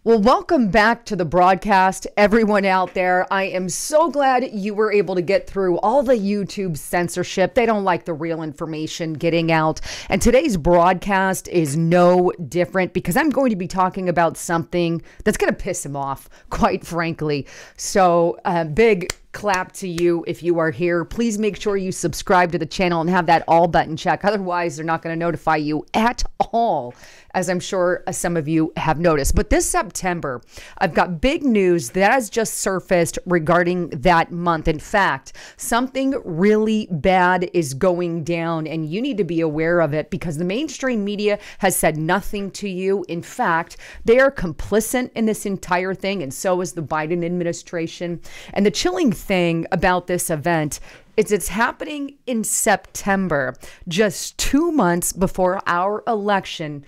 Well, welcome back to the broadcast, everyone out there. I am so glad you were able to get through all the YouTube censorship. They don't like the real information getting out. And today's broadcast is no different because I'm going to be talking about something that's going to piss him off, quite frankly. So, big clap to you if you are here. Please make sure you subscribe to the channel and have that all button check. Otherwise, they're not going to notify you at all, as I'm sure some of you have noticed. But this September, I've got big news that has just surfaced regarding that month. In fact, something really bad is going down, and you need to be aware of it because the mainstream media has said nothing to you. In fact, they are complicit in this entire thing, and so is the Biden administration. And the chilling thing about this event is it's happening in September, just 2 months before our election,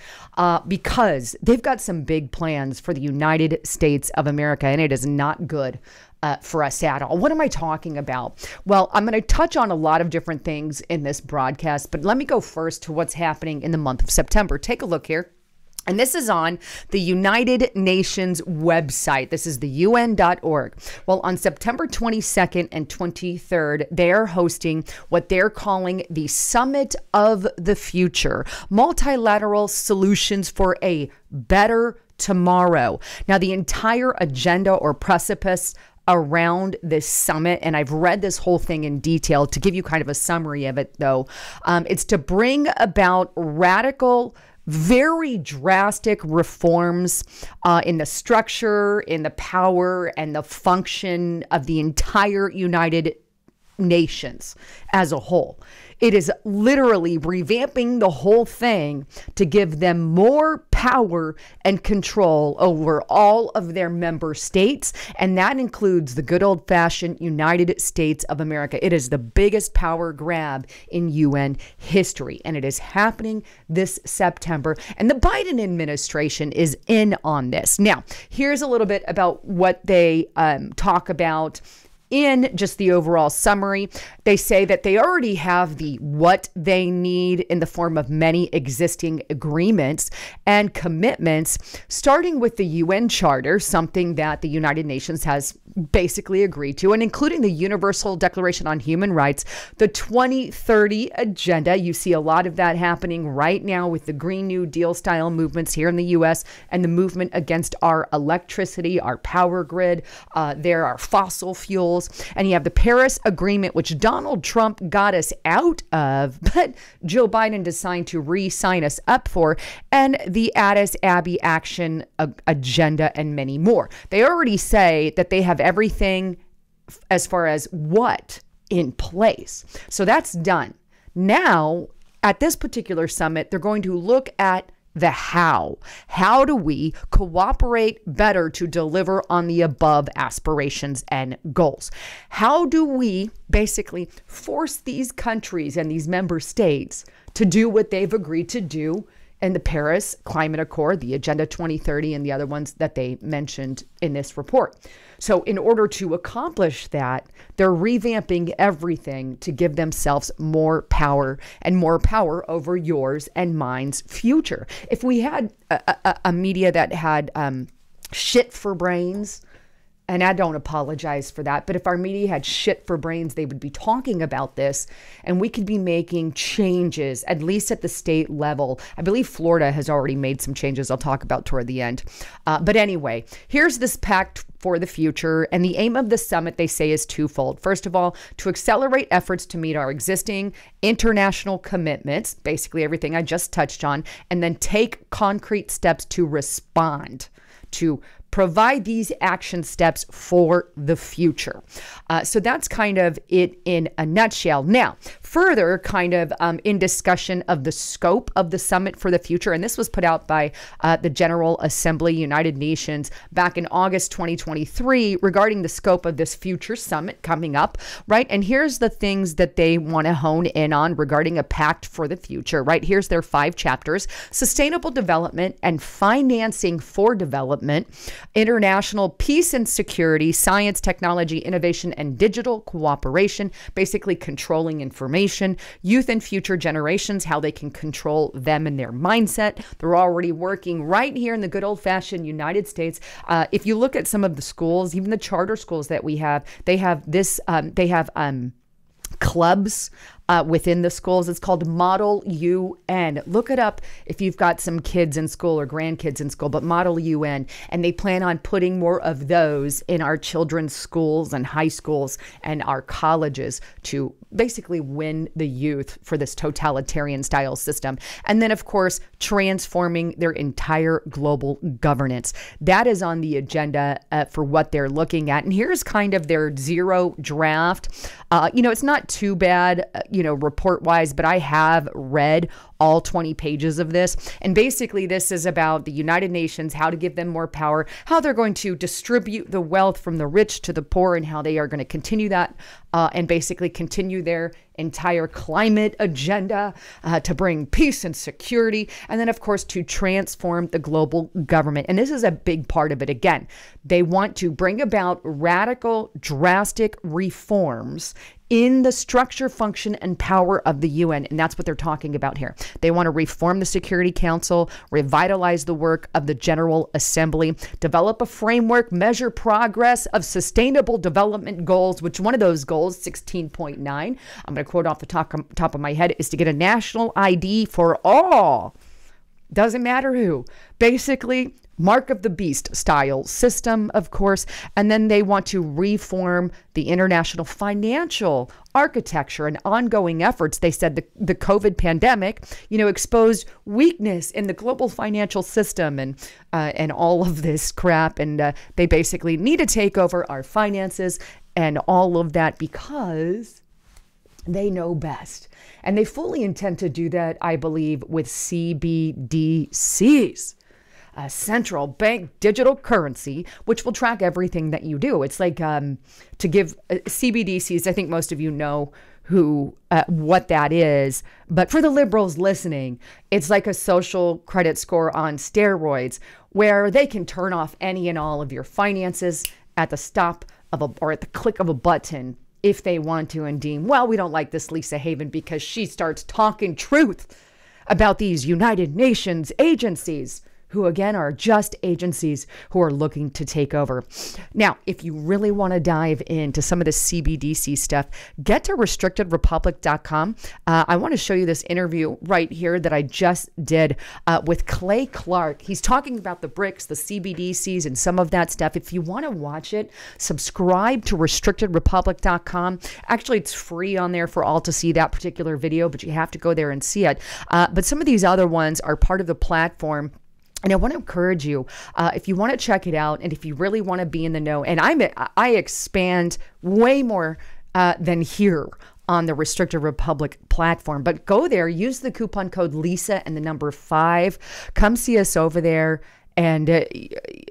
because they've got some big plans for the United States of America, and it is not good for us at all. What am I talking about? Well, I'm going to touch on a lot of different things in this broadcast, but let me go first to what's happening in the month of September. Take a look here. And this is on the United Nations website. This is the UN.org. Well, on September 22nd and 23rd, they're hosting what they're calling the Summit of the Future, Multilateral Solutions for a Better Tomorrow. Now, the entire agenda or precipice around this summit, and I've read this whole thing in detail to give you kind of a summary of it, though, it's to bring about radical, very drastic reforms in the structure, in the power, and the function of the entire United Nations as a whole. It is literally revamping the whole thing to give them more power and control over all of their member states. And that includes the good old-fashioned United States of America. It is the biggest power grab in UN history. And it is happening this September. And the Biden administration is in on this. Now, here's a little bit about what they talk about in just the overall summary. They say that they already have the what they need in the form of many existing agreements and commitments, starting with the UN Charter, something that the United Nations has basically agreed to, and including the Universal Declaration on Human Rights, the 2030 Agenda. You see a lot of that happening right now with the Green New Deal style movements here in the U.S. and the movement against our electricity, our power grid. There are fossil fuels. And you have the Paris Agreement, which Donald Trump got us out of, but Joe Biden decided to re-sign us up for, and the Addis Ababa Action Agenda, and many more. They already say that they have everything as far as what in place. So that's done. Now, at this particular summit, they're going to look at the how. How do we cooperate better to deliver on the above aspirations and goals? How do we basically force these countries and these member states to do what they've agreed to do in the Paris Climate Accord, the Agenda 2030, and the other ones that they mentioned in this report? So in order to accomplish that, they're revamping everything to give themselves more power and more power over yours and mine's future. If we had a media that had shit for brains, and I don't apologize for that, but if our media had shit for brains, they would be talking about this, and we could be making changes, at least at the state level. I believe Florida has already made some changes I'll talk about toward the end. But anyway, here's this pact for the future, and the aim of the summit, they say, is twofold. First of all, to accelerate efforts to meet our existing international commitments, basically everything I just touched on, and then take concrete steps to respond, to provide these action steps for the future. So that's kind of it in a nutshell. Now, further kind of in discussion of the scope of the Summit for the Future, and this was put out by the General Assembly, United Nations, back in August 2023 regarding the scope of this future summit coming up, right? And here's the things that they want to hone in on regarding a pact for the future, right? Here's their 5 chapters: sustainable development and financing for development, international peace and security, science, technology, innovation, and digital cooperation, basically controlling information, transformation, youth and future generations, how they can control them and their mindset. They're already working right here in the good old-fashioned United States. If you look at some of the schools, even the charter schools that we have, they have this, clubs within the schools. It's called Model UN. Look it up if you've got some kids in school or grandkids in school, but Model UN. And they plan on putting more of those in our children's schools and high schools and our colleges to basically win the youth for this totalitarian style system. And then, of course, transforming their entire global governance. That is on the agenda for what they're looking at. And here's kind of their zero draft. It's not too bad, report-wise, but I have read all 20 pages of this. And basically, this is about the United Nations, how to give them more power, how they're going to distribute the wealth from the rich to the poor, and how they are going to continue that and basically continue their entire climate agenda to bring peace and security. And then, of course, to transform the global government. And this is a big part of it. Again, they want to bring about radical, drastic reforms in the structure, function, and power of the UN. And that's what they're talking about here. They want to reform the Security Council, revitalize the work of the General Assembly, develop a framework, measure progress of sustainable development goals, which one of those goals, 16.9, I'm going to quote off the top of my head, is to get a national ID for all. Doesn't matter who. Basically, mark of the beast style system, of course. And then they want to reform the international financial architecture and ongoing efforts. They said the COVID pandemic, exposed weakness in the global financial system and all of this crap. And they basically need to take over our finances and all of that because they know best. And they fully intend to do that, I believe, with CBDCs. A central bank digital currency, which will track everything that you do. It's like to give CBDCs. I think most of you know what that is. But for the liberals listening, it's like a social credit score on steroids, where they can turn off any and all of your finances at the at the click of a button if they want to, and deem, well, we don't like this Lisa Haven because she starts talking truth about these United Nations agencies, who again are just agencies who are looking to take over. Now, if you really want to dive into some of the CBDC stuff, get to restrictedrepublic.com. I want to show you this interview right here that I just did with Clay Clark. He's talking about the BRICS, the CBDCs, and some of that stuff. If you want to watch it, subscribe to restrictedrepublic.com. Actually, it's free on there for all to see that particular video, but you have to go there and see it. But some of these other ones are part of the platform. And I want to encourage you, if you want to check it out, and if you really want to be in the know, and I expand way more than here on the Restricted Republic platform, but go there, use the coupon code Lisa and the number 5. Come see us over there, and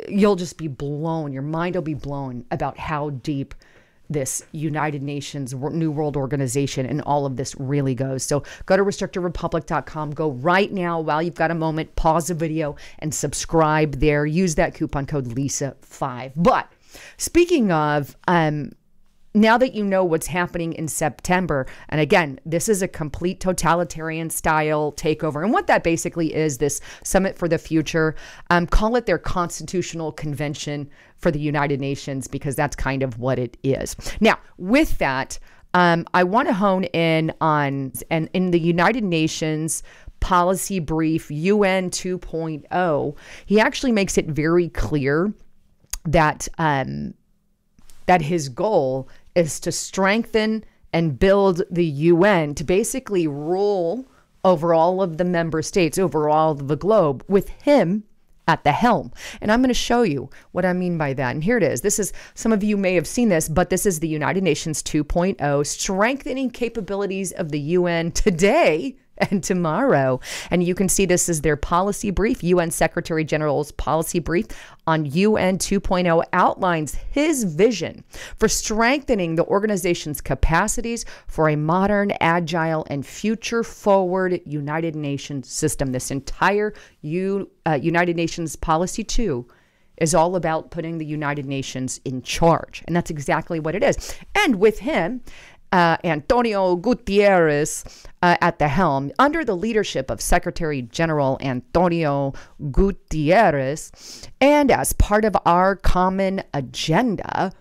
you'll just be blown. Your mind will be blown about how deep this United Nations New World Organization and all of this really goes. So go to restrictedrepublic.com. Go right now while you've got a moment, pause the video and subscribe there. Use that coupon code Lisa5. But speaking of, now that you know what's happening in September, and again, this is a complete totalitarian style takeover. And what that basically is, this Summit for the Future, call it their constitutional convention for the United Nations, because that's kind of what it is. Now, with that, I want to hone in on, and in the United Nations policy brief, UN 2.0, he actually makes it very clear that that his goal is to strengthen and build the UN to basically rule over all of the member states, over all of the globe, with him at the helm. And I'm going to show you what I mean by that. And here it is. This is, some of you may have seen this, but this is the United Nations 2.0, strengthening capabilities of the UN today and tomorrow. And you can see this is their policy brief. UN Secretary General's policy brief on UN 2.0 outlines his vision for strengthening the organization's capacities for a modern, agile, and future-forward United Nations system. This entire United Nations Policy 2 is all about putting the United Nations in charge. And that's exactly what it is. And with him Antonio Gutierrez at the helm, under the leadership of Secretary General Antonio Gutierrez, and as part of our common agenda,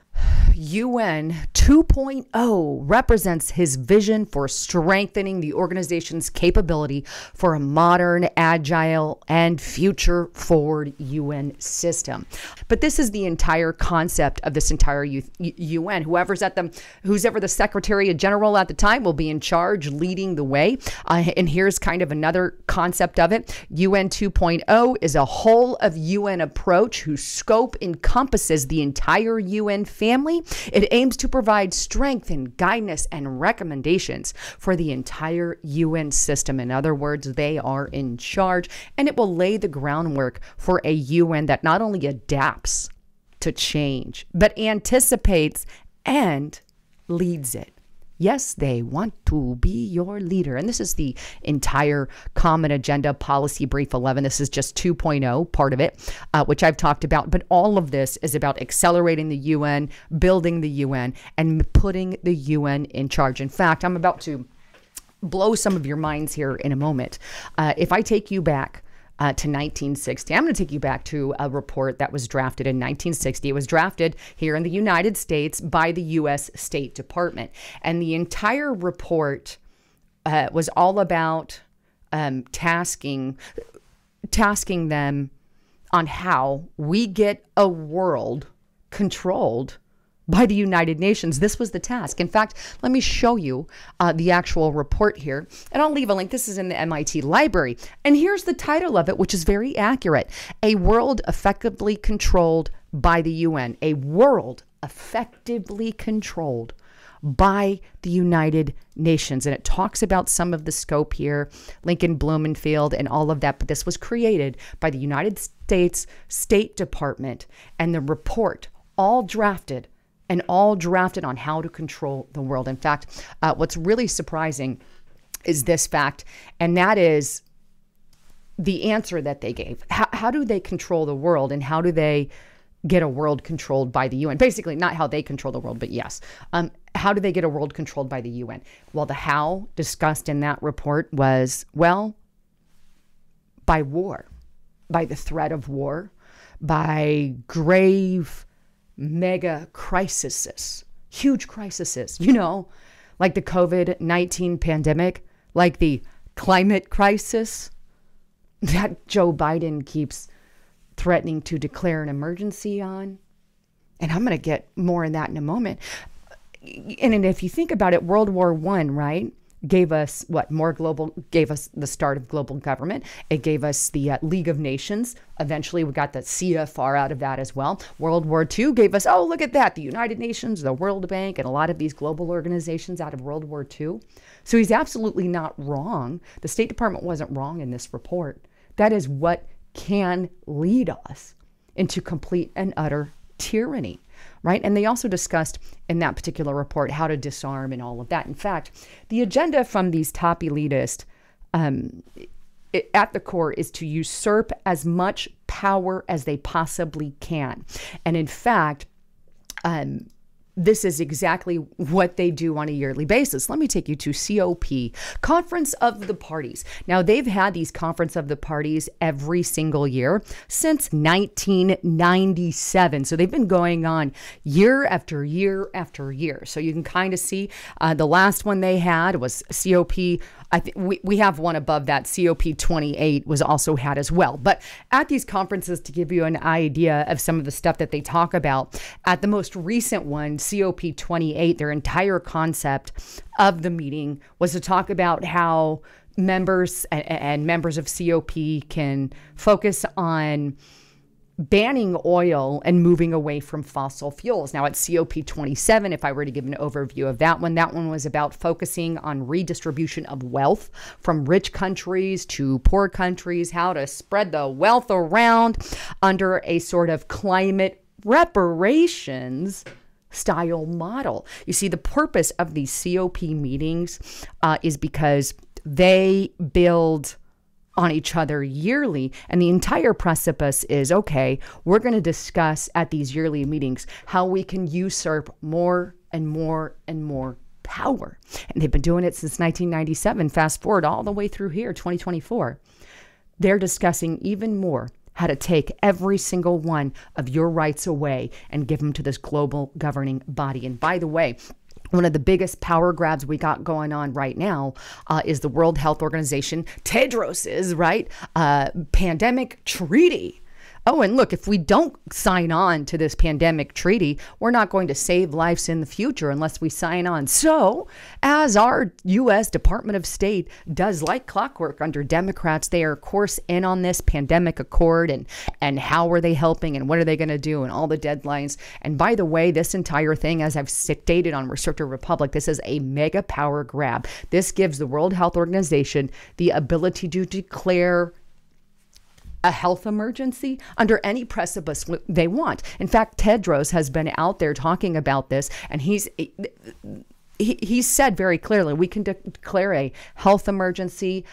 UN 2.0 represents his vision for strengthening the organization's capability for a modern, agile, and future-forward UN system. But this is the entire concept of this entire UN. Who's ever the Secretary General at the time will be in charge, leading the way. And here's kind of another concept of it. UN 2.0 is a whole of UN approach whose scope encompasses the entire UN family. It aims to provide strength and guidance and recommendations for the entire UN system. In other words, they are in charge, and it will lay the groundwork for a UN that not only adapts to change, but anticipates and leads it. Yes, they want to be your leader. And this is the entire Common Agenda Policy Brief 11. This is just 2.0, part of it, which I've talked about. But all of this is about accelerating the UN, building the UN, and putting the UN in charge. In fact, I'm about to blow some of your minds here in a moment. If I take you back to 1960. I'm going to take you back to a report that was drafted in 1960. It was drafted here in the United States by the U.S. State Department. And the entire report was all about tasking them on how we get a world controlled by the United Nations. This was the task. In fact, let me show you the actual report here, and I'll leave a link. This is in the MIT library. And here's the title of it, which is very accurate. A world effectively controlled by the UN. A world effectively controlled by the United Nations. And it talks about some of the scope here, Lincoln Blumenfield and all of that. But this was created by the United States State Department, and the report all drafted on how to control the world. In fact, what's really surprising is this fact, and that is the answer that they gave. How do they control the world, and how do they get a world controlled by the UN? Basically, not how they control the world, but yes. How do they get a world controlled by the UN? Well, the how discussed in that report was, well, by war, by the threat of war, by grave mega crises, huge crises, like the COVID-19 pandemic, like the climate crisis that Joe Biden keeps threatening to declare an emergency on. And I'm going to get more in that in a moment. And if you think about it, World War I, right, gave us gave us the start of global government. It gave us the League of Nations. Eventually, we got the CFR out of that as well. World War II gave us, oh, look at that, the United Nations, the World Bank, and a lot of these global organizations out of World War II. So he's absolutely not wrong. The State Department wasn't wrong in this report. That is what can lead us into complete and utter tyranny, right? And they also discussed in that particular report how to disarm and all of that. In fact, the agenda from these top elitists at the core is to usurp as much power as they possibly can. And in fact, this is exactly what they do on a yearly basis. Let me take you to COP, Conference of the Parties. Now, they've had these Conference of the Parties every single year since 1997. So they've been going on year after year after year. So you can kind of see the last one they had was COP. I think we have one above that. COP 28 was also had as well. But at these conferences, to give you an idea of some of the stuff that they talk about, at the most recent one, COP 28, their entire concept of the meeting was to talk about how members and members of COP can focus on banning oil and moving away from fossil fuels. Now at COP 27, if I were to give an overview of that one was about focusing on redistribution of wealth from rich countries to poor countries, how to spread the wealth around under a sort of climate reparations style model. You see, the purpose of these COP meetings is because they build on each other yearly. And the entire precipice is, okay, we're going to discuss at these yearly meetings how we can usurp more and more and more power. And they've been doing it since 1997. Fast forward all the way through here, 2024. They're discussing even more how to take every single one of your rights away and give them to this global governing body. And by the way, one of the biggest power grabs we got going on right now is the World Health Organization, Tedros's, right, pandemic treaty. Oh, and look, if we don't sign on to this pandemic treaty, we're not going to save lives in the future unless we sign on. So, as our U.S. Department of State does like clockwork under Democrats, they are, of course, in on this pandemic accord and how are they helping and what are they going to do and all the deadlines. And by the way, this entire thing, as I've stated on Restricted Republic, this is a mega power grab. This gives the World Health Organization the ability to declare a health emergency under any precipice they want. In fact, Tedros has been out there talking about this, and he's said very clearly, we can declare a health emergency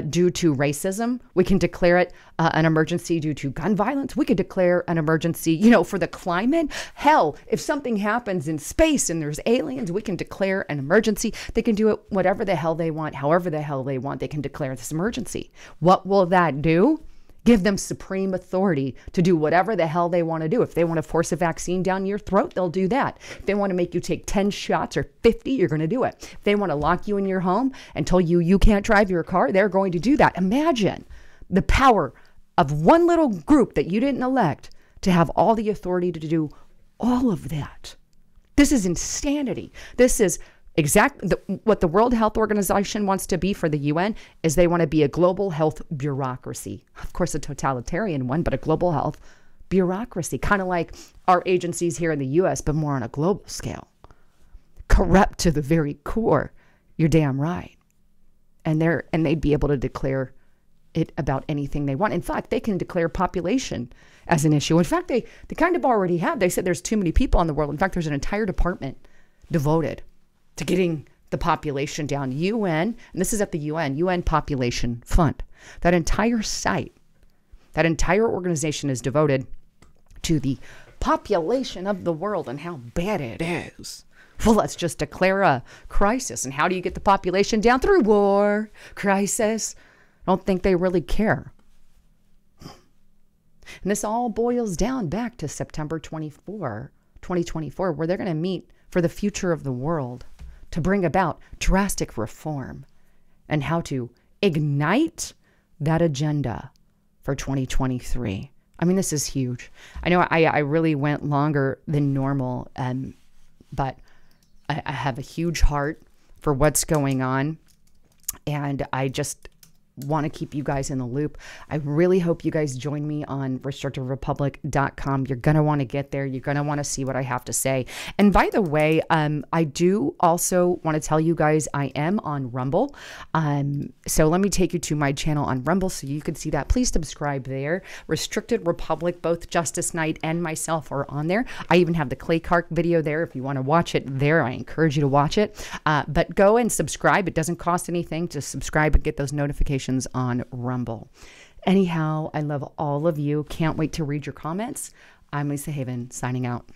due to racism. We can declare it an emergency due to gun violence. We could declare an emergency, for the climate. Hell, if something happens in space and there's aliens, we can declare an emergency. They can do it whatever the hell they want, however the hell they want. They can declare this emergency. What will that do? Give them supreme authority to do whatever the hell they want to do. If they want to force a vaccine down your throat, they'll do that. If they want to make you take 10 shots or 50, you're going to do it. If they want to lock you in your home and tell you can't drive your car, they're going to do that. Imagine the power of one little group that you didn't elect to have all the authority to do all of that. This is insanity. This is exactly what the World Health Organization wants to be for the UN is they want to be a global health bureaucracy. Of course, a totalitarian one, but a global health bureaucracy, kind of like our agencies here in the US, but more on a global scale. Corrupt to the very core. You're damn right. And they'd be able to declare it about anything they want. In fact, they can declare population as an issue. In fact, they kind of already have. They said there's too many people in the world. In fact, there's an entire department devoted to getting the population down. UN, and this is at the UN Population Fund. That entire site, that entire organization is devoted to the population of the world and how bad it is. Well, let's just declare a crisis. And how do you get the population down? Through war, crisis. I don't think they really care. And this all boils down back to September 2024, where they're going to meet for the future of the world, to bring about drastic reform and how to ignite that agenda for 2023. I mean, this is huge. I know I really went longer than normal, but I have a huge heart for what's going on, and I just want to keep you guys in the loop. I really hope you guys join me on restrictedrepublic.com. You're going to want to get there. You're going to want to see what I have to say. And by the way, I do also want to tell you guys I am on Rumble. So let me take you to my channel on Rumble so you can see that. Please subscribe there. Restricted Republic, both Justice Knight and myself are on there. I even have the Clay Clark video there. If you want to watch it there, I encourage you to watch it. But go and subscribe. It doesn't cost anything to subscribe and get those notifications on Rumble. Anyhow, I love all of you. Can't wait to read your comments. I'm Lisa Haven, signing out.